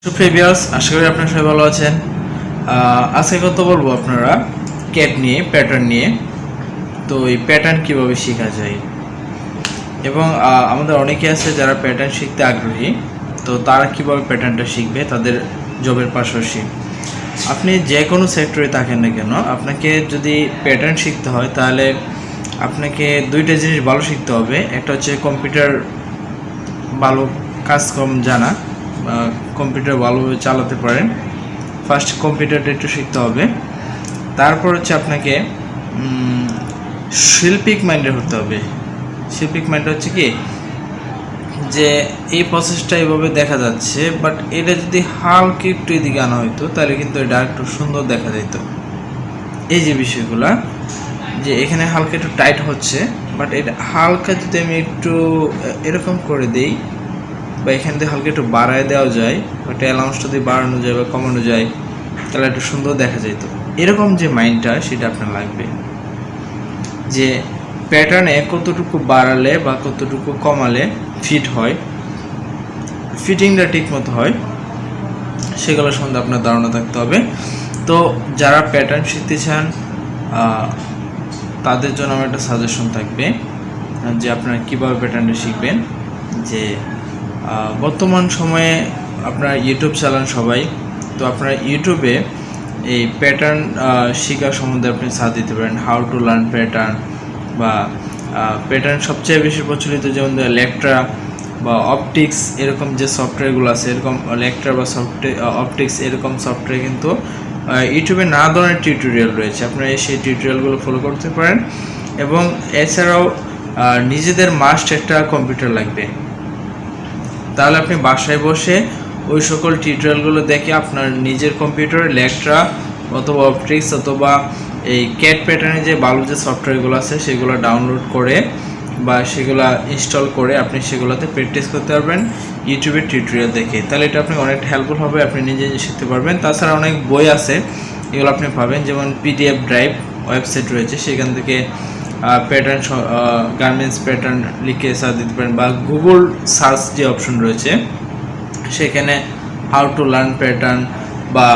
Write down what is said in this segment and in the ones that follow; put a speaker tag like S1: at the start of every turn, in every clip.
S1: Previous আশা করি আপনারা সবাই ভালো আছেন। আজকে কথা বলবো আপনারা ক্যাড নিয়ে, প্যাটার্ন নিয়ে। তো এই প্যাটার্ন কিভাবে শেখা যায়, এবং আমাদের অনেকে আছে যারা প্যাটার্ন শিখতে আগ্রহী। তো তারা কিভাবে প্যাটার্নটা শিখবে তাদের জবের পাশাপাশি। আপনি যে কোনো সেক্টরে থাকেন না কেন, আপনাকে যদি প্যাটার্ন শিখতে হয় তাহলে আপনাকে দুইটা জিনিস ভালো শিখতে হবে। একটা হচ্ছে কম্পিউটার ভালো কাজকর্ম জানা, কম্পিউটার ভালোভাবে চালাতে পারেন। ফার্স্ট কম্পিউটারটা একটু শিখতে হবে। তারপর হচ্ছে আপনাকে শিল্পিক মাইন্ডের হতে হবে। শিল্পিক মাইন্ড হচ্ছে কি, যে এই প্রসেসটা এইভাবে দেখা যাচ্ছে, বাট এটা যদি হালকা একটু এদিকে আনা হইতো তাহলে কিন্তু এটা একটু সুন্দর দেখা যেত। এই যে বিষয়গুলা, যে এখানে হালকা একটু টাইট হচ্ছে, বাট এটা হালকা যদি আমি একটু এরকম করে দেই, বা এখান থেকে হালকা একটু বাড়ায় দেওয়া যায়, বা অ্যালাউন্সটা দিয়ে বাড়ানো যায় বা কমানো যায়, তাহলে একটু সুন্দর দেখা যেত। এরকম যে মাইন্ডটা, সেটা আপনার লাগবে, যে প্যাটার্নে কতটুকু বাড়ালে বা কতটুকু কমালে ফিট হয়, ফিটিংটা ঠিক মতো হয়, সেগুলো সম্বন্ধে আপনার ধারণা থাকতে হবে। তো যারা প্যাটার্ন শিখতে চান তাদের জন্য আমার একটা সাজেশন থাকবে, যে আপনারা কীভাবে প্যাটার্নটা শিখবেন। যে বর্তমান সময়ে আপনারা ইউটিউব চালান সবাই, তো আপনারা ইউটিউবে এই প্যাটার্ন শেখার সম্বন্ধে আপনি সার্চ দিতে পারেন, হাউ টু লার্ন প্যাটার্ন, বা প্যাটার্ন সবচেয়ে বেশি প্রচলিত যেমন লেক্ট্রা বা অপটিক্স, এরকম যে সফটওয়্যারগুলো আছে, এরকম লেক্ট্রা বা অপটিক্স এরকম সফটওয়্যার কিন্তু ইউটিউবে নানা ধরনের টিউটোরিয়াল রয়েছে। আপনারা সেই টিউটোরিয়ালগুলো ফলো করতে পারেন। এবং এছাড়াও নিজেদের মাস্ট একটা কম্পিউটার লাগবে, তাহলে আপনি বাসায় বসে ওই সকল টিউটোরিয়ালগুলো দেখে আপনার নিজের কম্পিউটারে লেক্ট্রা অথবা অপটিক্স অথবা এই ক্যাড প্যাটার্নে যে ভালো যে সফটওয়্যারগুলো আছে সেগুলো ডাউনলোড করে বা সেগুলো ইনস্টল করে আপনি সেগুলোতে প্র্যাকটিস করতে পারবেন ইউটিউবের টিউটোরিয়াল দেখে। তাহলে এটা আপনাকে অনেক হেল্পফুল হবে, আপনি নিজে শিখতে পারবেন। তাছাড়া অনেক বই আছে, এগুলো আপনি পাবেন, যেমন পিডিএফ ড্রাইভ ওয়েবসাইট রয়েছে, সেখান থেকে প্যাটার্ন গার্মেন্টস প্যাটার্ন লিখে সার্চ দিতে পারেন, বা গুগল সার্চ যে অপশন রয়েছে সেখানে হাউ টু লার্ন প্যাটার্ন বা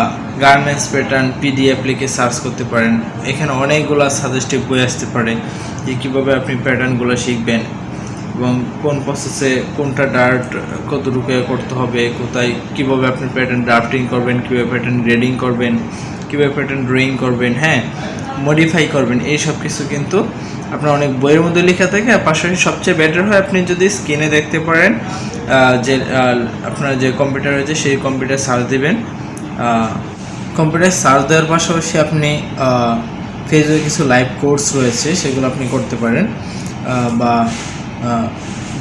S1: গার্মেন্টস প্যাটার্ন পিডিএফ লিখে সার্চ করতে পারেন। এখানে অনেকগুলো সাজেস্টিভ বই আসতে পারে যে কীভাবে আপনি প্যাটার্নগুলো শিখবেন, এবং কোন প্রসেসে কোনটা ডার্ট কতটুকু করতে হবে, কোথায় কীভাবে আপনি প্যাটার্ন ড্রাফটিং করবেন, কীভাবে প্যাটার্ন গ্রেডিং করবেন, কীভাবে প্যাটার্ন ড্রয়িং করবেন, হ্যাঁ মডিফাই করবেন। এই সব কিছু কিন্তু আপনার অনেক বইয়ের মধ্যে লেখা থাকে। আর পাশাপাশি সবচেয়ে বেটার হয় আপনি যদি স্ক্রিনে দেখতে পারেন, যে আপনার যে কম্পিউটার রয়েছে সেই কম্পিউটার সার্চ দেবেন। কম্পিউটার সার্চ দেওয়ার পাশাপাশি আপনি ফেসবুকে কিছু লাইভ কোর্স রয়েছে, সেগুলো আপনি করতে পারেন, বা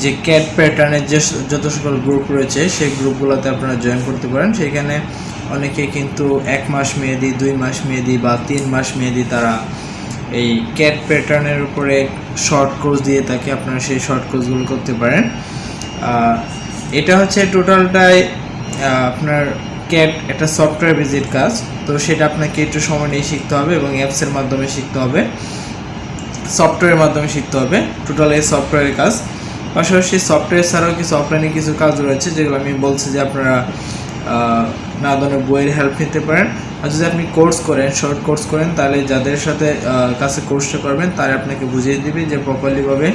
S1: যে ক্যাড প্যাটার্নের যে যত সকল গ্রুপ রয়েছে সেই গ্রুপগুলোতে আপনারা জয়েন করতে পারেন। সেখানে অনেকে কিন্তু 1 মাস মেয়াদি, 2 মাস মেয়াদি বা 3 মাস মেয়াদি তারা এই ক্যাড প্যাটার্নের উপরে শর্ট কোর্স দিয়ে থাকে, আপনারা সেই শর্ট কোর্সগুলো করতে পারেন। এটা হচ্ছে টোটালটাই আপনার ক্যাড একটা সফটওয়্যার বেসড কাজ, তো সেটা আপনাকে একটু সময় নিয়ে শিখতে হবে এবং অ্যাপসের মাধ্যমে শিখতে হবে, সফটওয়্যারের মাধ্যমে শিখতে হবে। টোটাল এই সফটওয়্যারের কাজ। পাশাপাশি সফটওয়্যার ছাড়াও কিছু অফলাইনে কিছু কাজ রয়েছে, যেগুলো আমি বলছি যে আপনারা নানা ধরনের বইয়ের হেল্প নিতে পারেন। আর যদি আপনি কোর্স করেন, শর্ট কোর্স করেন, তাহলে যাদের সাথে কাছে কোর্সটা করবেন তারা আপনাকে বুঝিয়ে দিবে যে প্রপারলিভাবে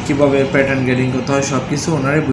S1: কীভাবে প্যাটার্ন গ্রেডিং করতে হয়, সব কিছু ওনারাই